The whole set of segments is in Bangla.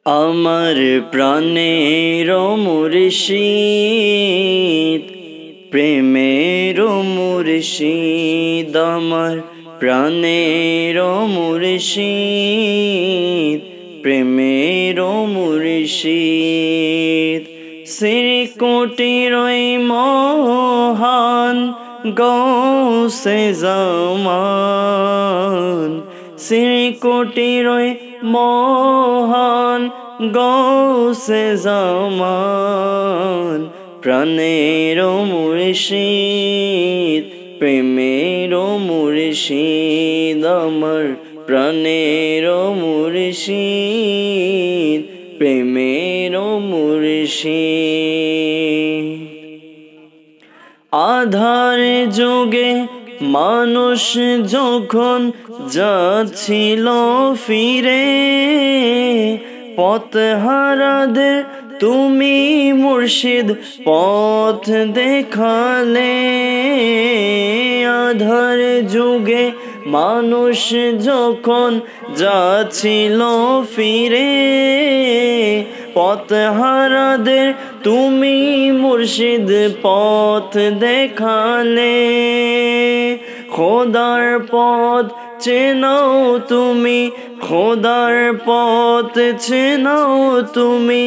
আমার প্রাণের মুর্শিদ, প্রেমের মুর্শিদ, আমার প্রাণের মুর্শিদ, প্রেমের মুর্শিদ। শ্রীকোটির মহান গৌসে জামান, শ্রীকোটির মহান গৌসে জামান, প্রাণের মুর্শিদ, প্রেমের মুর্শিদ, আমার প্রাণের মুর্শিদ, প্রেমের মুর্শিদ। আধার যুগে মানুষ যখন যাচ্ছিল ফিরে, পথহারাদের তুমি মুর্শিদ পথ দেখালে। আধার যুগে মানুষ যখন যাচ্ছিল ফিরে, পথহারাদের তুমি মুর্শিদ পথ দেখালে। খোদার পথ চেনাও তুমি, খোদার পথ চেনাও তুমি,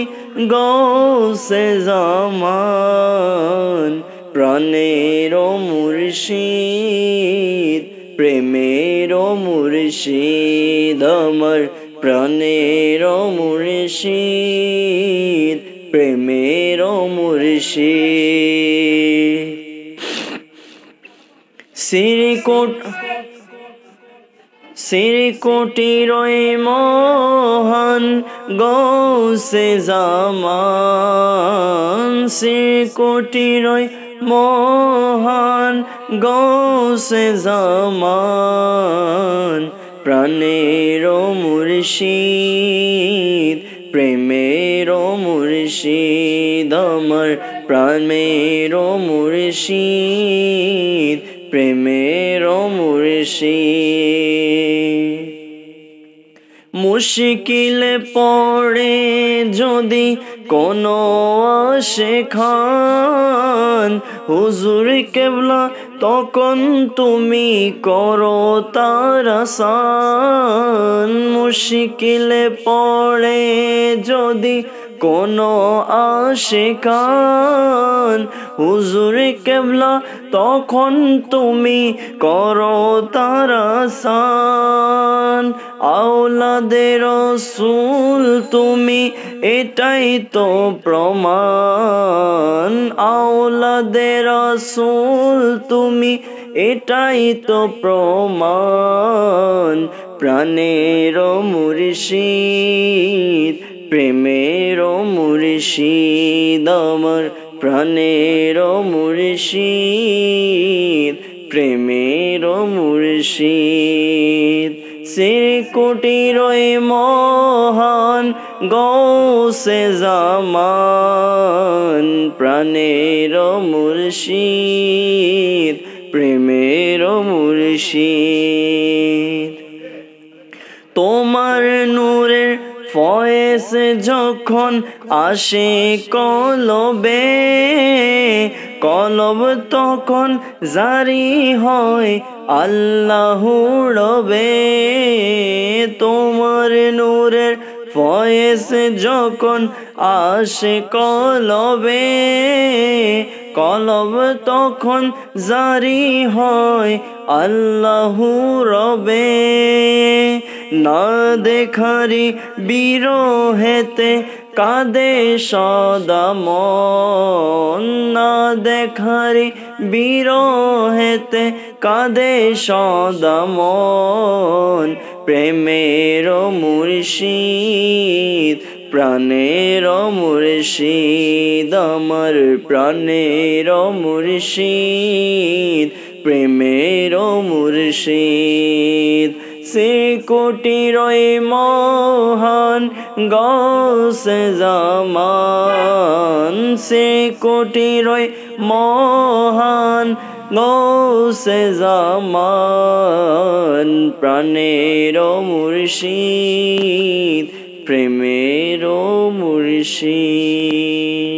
গৌসে জামান, প্রাণের মুর্শিদ, প্রেমের মুর্শিদ, আমার প্রাণের মুর্শিদ, প্রেমের মুর্শিদ। শ্রীকোটির মহান গৌসে জামান, শ্রীকোটির মহান গৌসে জামান, প্রাণের মুর্শিদ, প্রেমের মুর্শিদ, আমার প্রাণের মুর্শিদ, প্রেমের মুর্শিদ। মুশকিলে পড়ে যদি কোনো আশেখান, হুজুর কেবলা তখন তুমি করো তার আসান। মুশকিলে পড়ে যদি কোনো আশেখান, হুজুর কেবলা তখন তুমি করো তার আসান। আওলাদে রসুল তুমি এটাই তো প্রমাণ, আওলাদে রসুল তুমি এটাই তো প্রমাণ, প্রাণের মুর্শিদ, প্রেমের মুর্শিদ, আমার প্রাণের মুর্শিদ, প্রেমের মুর্শিদ। শ্রীকোটির মহান গৌসে জামান, প্রাণের মুর্শিদ, প্রেমের মুর্শিদ। তোমার নূরের ফয়েজ যখন আসে কলবে, কলব তখন জারি হয় আল্লাহর রবে। তোমার নূরের ফয়েজ যখন আসে কলবে, কলব তখন জারি হয় আল্লাহর রবে। না দেখারি বিরহেতে কাঁদে সদা মন, না দেখারি বিরহেতে কাঁদে সদা মন, প্রেমের মুর্শিদ, প্রাণের মুর্শিদ, আমার প্রাণের মুর্শিদ, প্রেমের মুর্শিদ। শ্রীকোটির মহান গৌসে জামান, শ্রীকোটির মহান গৌসে জামান, প্রাণের মুর্শিদ, প্রেমের মুর্শিদ।